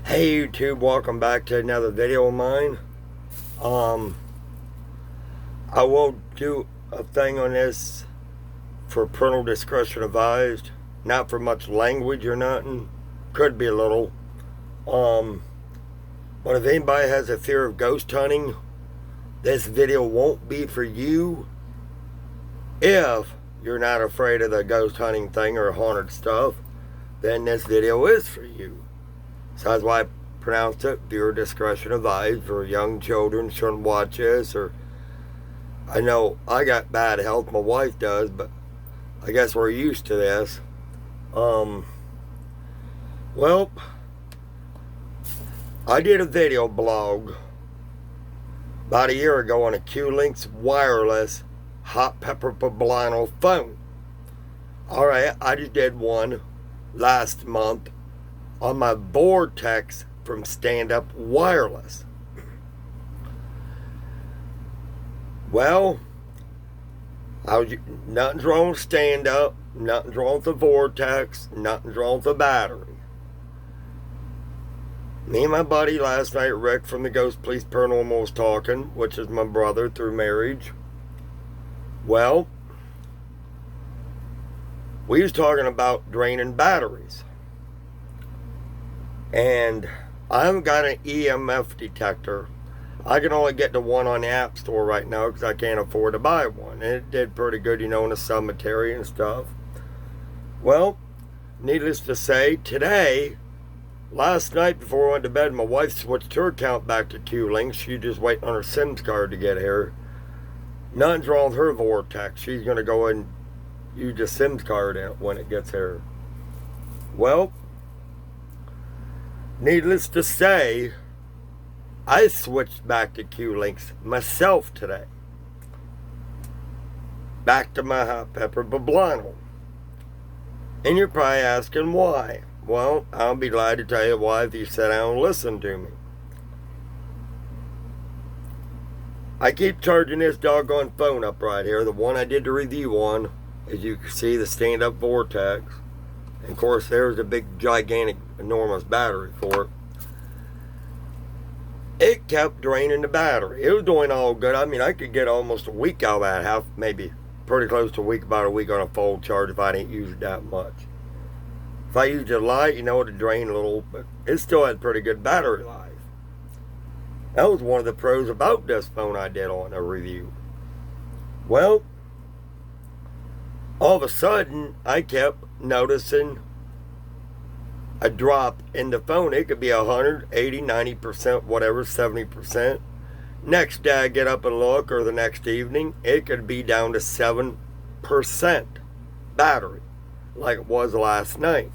Hey YouTube, welcome back to another video of mine. Um, I will do a thing on this for parental discretion advised. Not for much language or nothing. Could be a little. But if anybody has a fear of ghost hunting, this video won't be for you. If you're not afraid of the ghost hunting thing or haunted stuff, then this video is for you. So that's why I pronounced it viewer discretion advised. For young children shouldn't watch this. Or I know I got bad health, my wife does, but I guess we're used to this. Well, I did a video blog about a year ago on a Q-Links wireless hot pepper poblano phone. Alright, I just did one last month on my Vortex from Stand Up Wireless. Well, nothing's wrong with Stand Up, nothing's wrong with the Vortex, nothing's wrong with the battery. Me and my buddy last night, Rick from the Ghost Police Paranormal, was talking, which is my brother through marriage. Well, we was talking about draining batteries. And I haven't got an EMF detector. I can only get the one on the App Store right now because I can't afford to buy one. And it did pretty good, in the cemetery and stuff. Well, needless to say, today, last night before I went to bed, my wife switched her account back to Q-Links. She just waiting on her SIMS card to get here. Nothing's wrong with her Vortex. She's going to go and use the SIMS card when it gets here. Well, needless to say, I switched back to Q-Links myself today. Back to my hot pepper poblano. And you're probably asking why. Well, I'll be glad to tell you why if you sit down and listen to me. I keep charging this doggone phone up right here. The one I did the review on, as you can see, the stand-up Vortex. And of course, there's a big, gigantic, enormous battery for it. It kept draining the battery. It was doing all good. I mean, I could get almost a week out of that. Maybe pretty close to a week, about a week on a full charge if I didn't use it that much. If I used it light, it'd drain a little, but it still had pretty good battery life. That was one of the pros about this phone I did on a review. Well, all of a sudden, I kept noticing a drop in the phone. It could be 100, 80, 90%, whatever, 70%. Next day I get up and look, or the next evening, it could be down to 7% battery, like it was last night.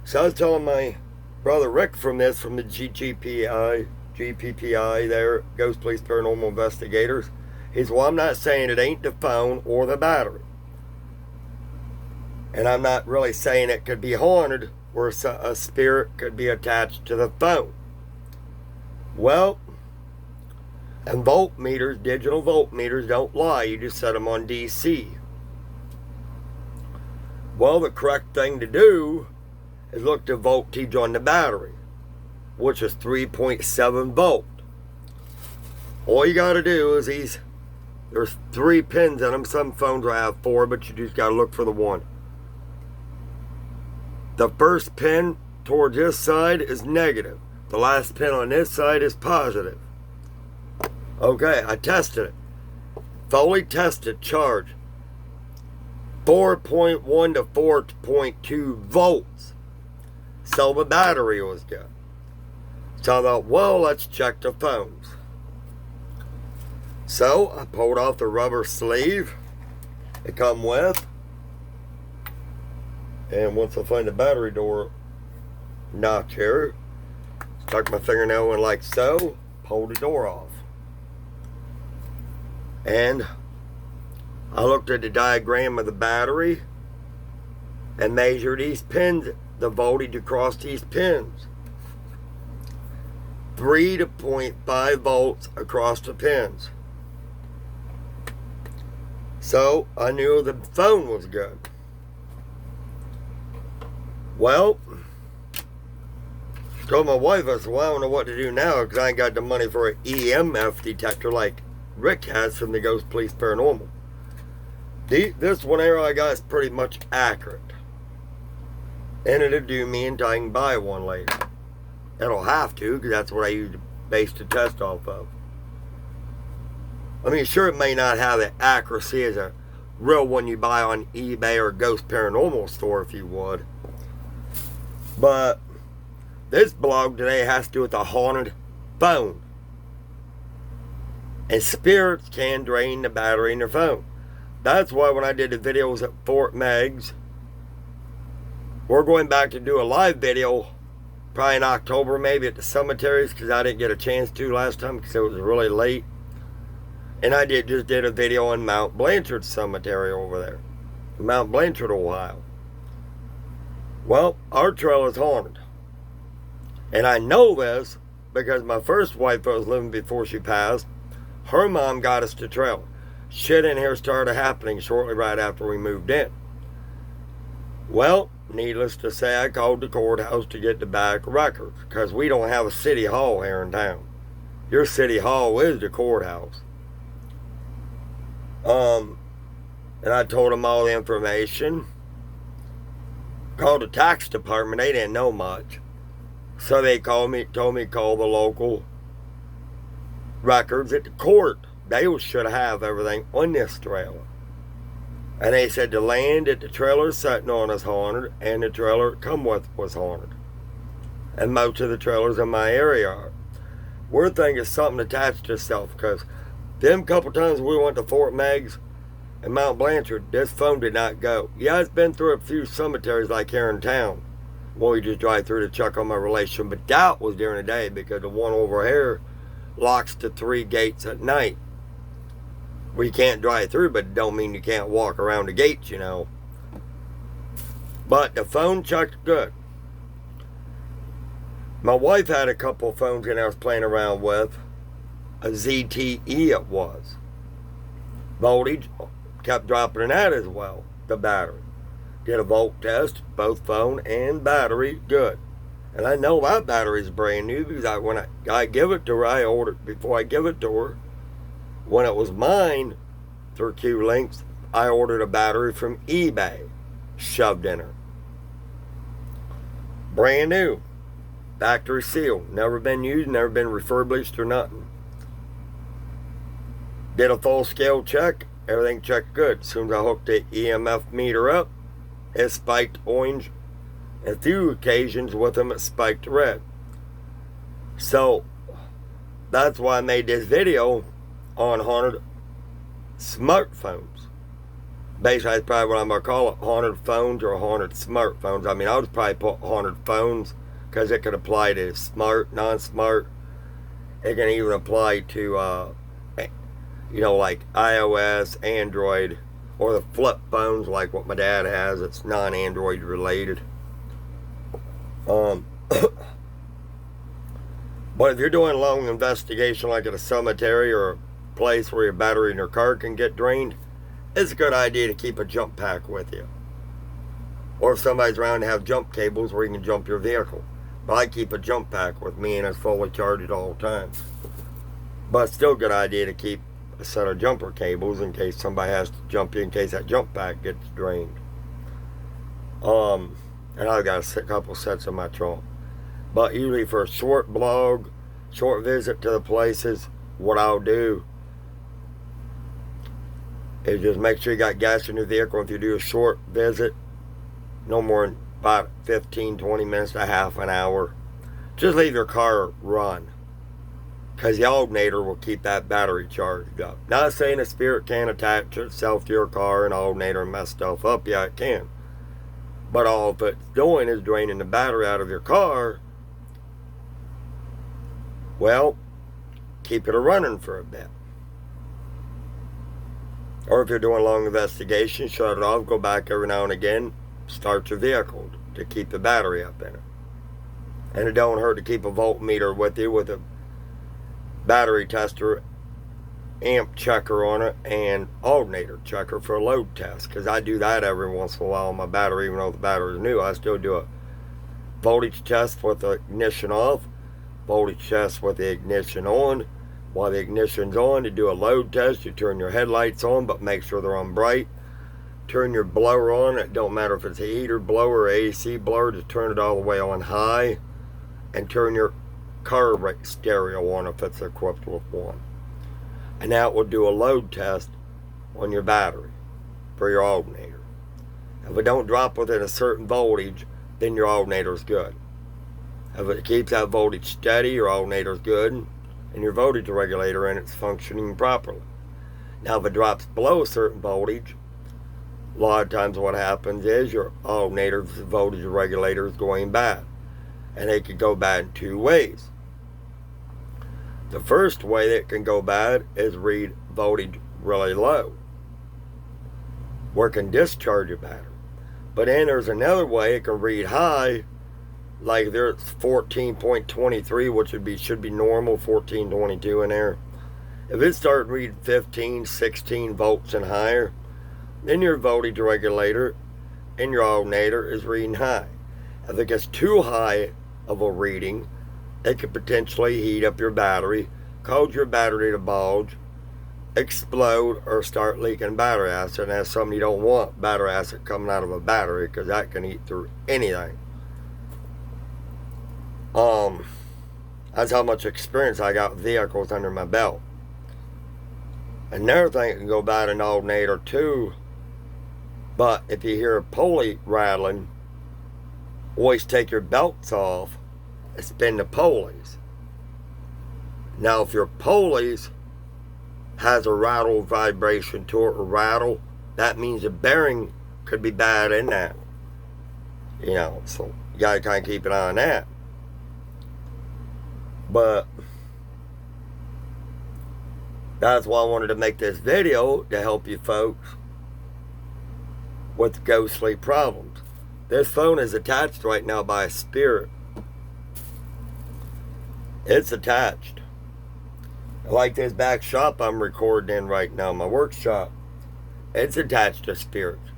So I was telling my brother Rick from the GPPI there, Ghost Police Paranormal Investigators. He said, well, I'm not saying it ain't the phone or the battery. And I'm not really saying it could be haunted, where a spirit could be attached to the phone. Well, and voltmeters, digital voltmeters, don't lie. You just set them on DC. Well, the correct thing to do is look the voltage on the battery, which is 3.7 volt. All you got to do is there's 3 pins in them. Some phones will have 4, but you just got to look for the one. The first pin towards this side is negative. The last pin on this side is positive. Okay, I tested it. Fully tested charge. 4.1 to 4.2 volts. So the battery was good. So I thought, well, let's check the phones. So I pulled off the rubber sleeve it come with. And once I find the battery door notch here, stuck my fingernail in like so, pulled the door off. And I looked at the diagram of the battery and measured these pins, the voltage across these pins. 3 to 0.5 volts across the pins. So I knew the phone was good. Well, Told my wife, I said, well, I don't know what to do now because I ain't got the money for an EMF detector like Rick has from the Ghost Police Paranormal. This one here I got is pretty much accurate. And it'll do me until I can buy one later. It'll have to, because that's what I use to base the test off of. I mean, sure, it may not have the accuracy as a real one you buy on eBay or Ghost Paranormal store if you would. But this blog today has to do with a haunted phone. And spirits can drain the battery in your phone. That's why when I did the videos at Fort Meigs, we're going back to do a live video probably in October maybe at the cemeteries, because I didn't get a chance to last time because it was really late. And I just did a video on Mount Blanchard Cemetery over there, Mount Blanchard, Ohio. Well, our trailer is haunted. And I know this because my first wife that was living before she passed, her mom got us the trailer. Shit in here started happening shortly right after we moved in. Well, needless to say, I called the courthouse to get the back records because we don't have a city hall here in town. Your city hall is the courthouse. And I told them all the information. Called the tax department. They didn't know much. So they told me to call the local records at the court. They should have everything on this trailer. And they said the land that the trailer is sitting on is haunted, and the trailer it come with was haunted. And most of the trailers in my area are. We're thinking something attached to itself, because them couple times we went to Fort Meigs and Mount Blanchard, this phone did not go. Yeah, it's been through a few cemeteries like here in town. Well, we just drive through to check on my relation, but that was during the day because the one over here locks the 3 gates at night. We can't drive through, but it don't mean you can't walk around the gates, you know. But the phone checked good. My wife had a couple of phones and I was playing around with. A ZTE it was. Voltage kept dropping in that as well, the battery. Did a volt test, both phone and battery, good. And I know my battery's brand new because when I give it to her, I ordered, before I give it to her, when it was mine, through Q-Links, I ordered a battery from eBay, shoved in her. Brand new. Factory seal. Never been used, never been refurbished or nothing. Did a full scale check. Everything checked good. As soon as I hooked the EMF meter up, it spiked orange. A few occasions with them, it spiked red. So, that's why I made this video on haunted smartphones. Basically, that's probably what I'm going to call it, haunted phones or haunted smartphones. I mean, I would probably put haunted phones because it could apply to smart, non-smart. It can even apply to, like iOS, Android, or the flip phones like what my dad has. It's non-Android related. But if you're doing a long investigation like at a cemetery or a place where your battery in your car can get drained, it's a good idea to keep a jump pack with you. Or if somebody's around to have jump cables where you can jump your vehicle. But I keep a jump pack with me and it's fully charged at all times. But it's still a good idea to keep a set of jumper cables in case somebody has to jump you in case that jump pack gets drained. And I've got a couple sets in my trunk. But usually for a short blog, short visit to the places, what I'll do is just make sure you got gas in your vehicle. If you do a short visit, no more than about 15, 20 minutes to half an hour, just leave your car run. Because the alternator will keep that battery charged up. Not saying a spirit can't attach itself to your car and alternator and mess stuff up. Yeah, it can. But all it's doing is draining the battery out of your car. Well, keep it running for a bit. Or if you're doing a long investigation, shut it off, go back every now and again, start your vehicle to keep the battery up in it. And it don't hurt to keep a voltmeter with you with a battery tester, amp checker on it, and alternator checker for a load test. Because I do that every once in a while on my battery, even though the battery is new. I still do a voltage test with the ignition off, voltage test with the ignition on. While the ignition's on, you do a load test. You turn your headlights on, but make sure they're on bright. Turn your blower on. It don't matter if it's a heater blower or AC blower, just turn it all the way on high. And turn your car stereo on if it's equipped with one. And now it will do a load test on your battery for your alternator. If it don't drop within a certain voltage, then your alternator is good. If it keeps that voltage steady, your alternator is good, and your voltage regulator and it's functioning properly. Now if it drops below a certain voltage, a lot of times what happens is your alternator's voltage regulator is going bad. And it could go bad in two ways. The first way that it can go bad is read voltage really low, where it can discharge your battery. But then there's another way it can read high, like there's 14.23, which should be normal, 14.22 in there. If it starts reading 15, 16 volts and higher, then your voltage regulator in your alternator is reading high. If it gets too high of a reading, it could potentially heat up your battery, cause your battery to bulge, explode, or start leaking battery acid. And that's something you don't want, battery acid coming out of a battery, because that can eat through anything. That's how much experience I got with vehicles under my belt. Another thing that can go bad in an alternator too, but if you hear a pulley rattling, always take your belts off and spin the pulleys. Now if your pulleys has a rattle vibration to it, or rattle, that means the bearing could be bad in that. You know, so you gotta kind of keep an eye on that. But that's why I wanted to make this video, to help you folks with ghostly problems. This phone is attached right now by a spirit. It's attached. Like this back shop I'm recording in right now, my workshop, it's attached to spirits.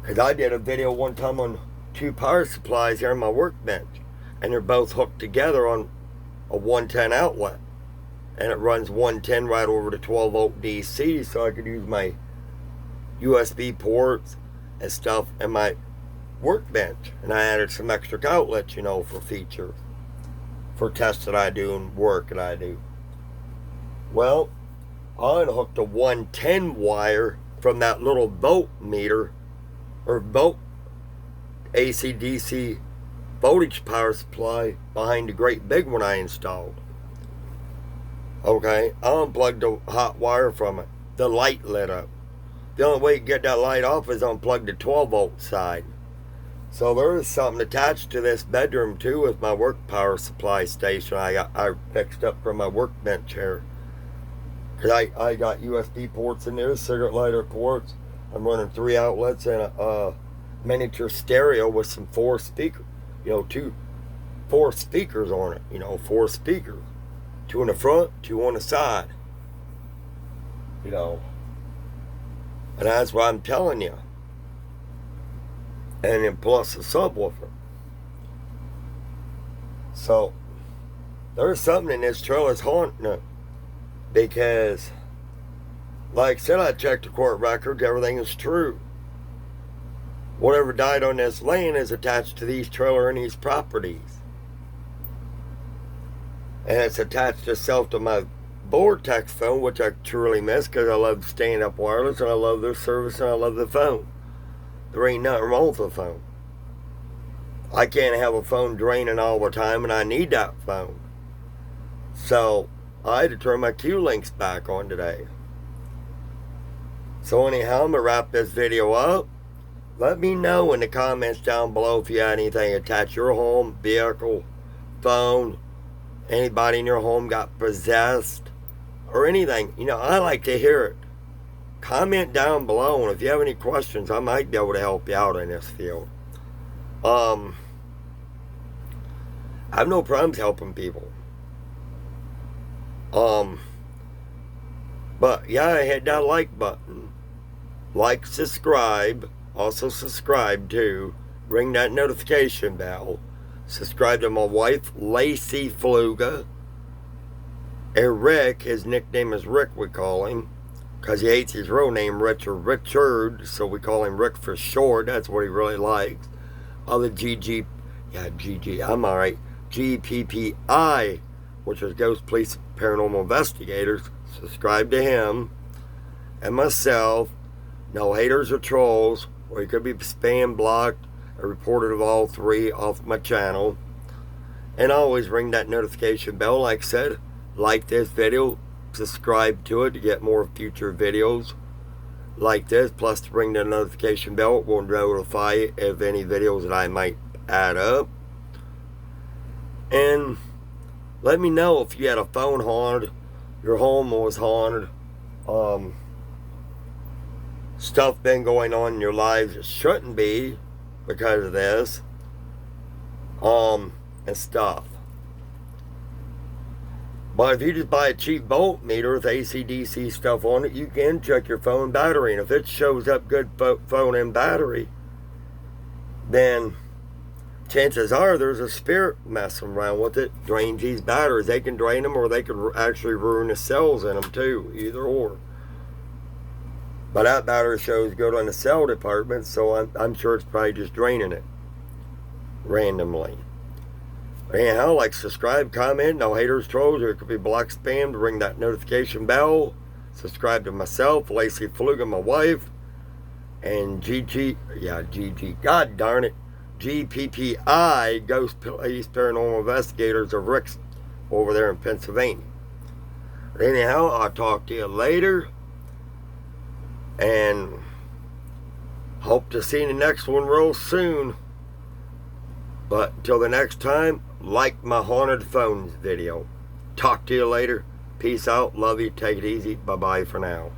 Because I did a video one time on 2 power supplies here on my workbench, and they're both hooked together on a 110 outlet. And it runs 110 right over to 12 volt DC, so I could use my USB ports and stuff in my workbench. And I added some extra outlets, you know, for features, for tests that I do and work that I do. Well, I unhooked a 110 wire from that little volt meter, or volt AC/DC voltage power supply behind the great big one I installed. Okay, I unplugged the hot wire from it. The light lit up. The only way to get that light off is unplug the 12 volt side. So there is something attached to this bedroom too, with my work power supply station I fixed up from my workbench here. Cause I got USB ports in there, cigarette lighter ports. I'm running 3 outlets and a miniature stereo with some 4 speakers. You know, 4 speakers on it. You know, 4 speakers. 2 in the front, 2 on the side. You know. And that's what I'm telling you. And then plus a subwoofer. So, there's something in this trailer that's haunting it. Because, like I said, I checked the court records, everything is true. Whatever died on this land is attached to these trailer and these properties. And it's attached itself to my Vortex phone, which I truly miss, because I love stand-up wireless, and I love their service, and I love the phone. There ain't nothing wrong with the phone. I can't have a phone draining all the time, and I need that phone. So, I had to turn my Q-Links back on today. So anyhow, I'm going to wrap this video up. Let me know in the comments down below if you had anything attached to your home, vehicle, phone, anybody in your home got possessed, or anything. You know, I like to hear it. Comment down below, and if you have any questions, I might be able to help you out in this field. I have no problems helping people. But yeah, hit that like button. Like, subscribe. Also subscribe too. ring that notification bell. Subscribe to my wife, Lacey Fluga. And Rick, his nickname is Rick, we call him, because he hates his real name, Richard, so we call him Rick for short. That's what he really likes. Other GPPI, which is Ghost Police Paranormal Investigators. Subscribe to him. And myself, no haters or trolls, or you could be spam, blocked, or reported of all three off my channel. And always ring that notification bell, like I said. Like this video, subscribe to it to get more future videos like this. Plus, to ring the notification bell, it will notify you of any videos that I might add up. And let me know if you had a phone haunted, your home was haunted, stuff been going on in your lives that shouldn't be because of this, and stuff. But if you just buy a cheap voltmeter with AC/DC stuff on it, you can check your phone battery. And if it shows up good phone and battery, then chances are there's a spirit messing around with it, drains these batteries. They can drain them, or they can actually ruin the cells in them too, either or. But that battery shows good on the cell department, so I'm sure it's probably just draining it randomly. Anyhow, like, subscribe, comment, no haters, trolls, or it could be block spam, to ring that notification bell. Subscribe to myself, Lacey Fluga, my wife, and God darn it, GPPI, Ghost Police Paranormal Investigators of Rick's over there in Pennsylvania. Anyhow, I'll talk to you later, and hope to see the next one real soon. But until the next time, like my haunted phones video. Talk to you later. Peace out. Love you. Take it easy. Bye-bye for now.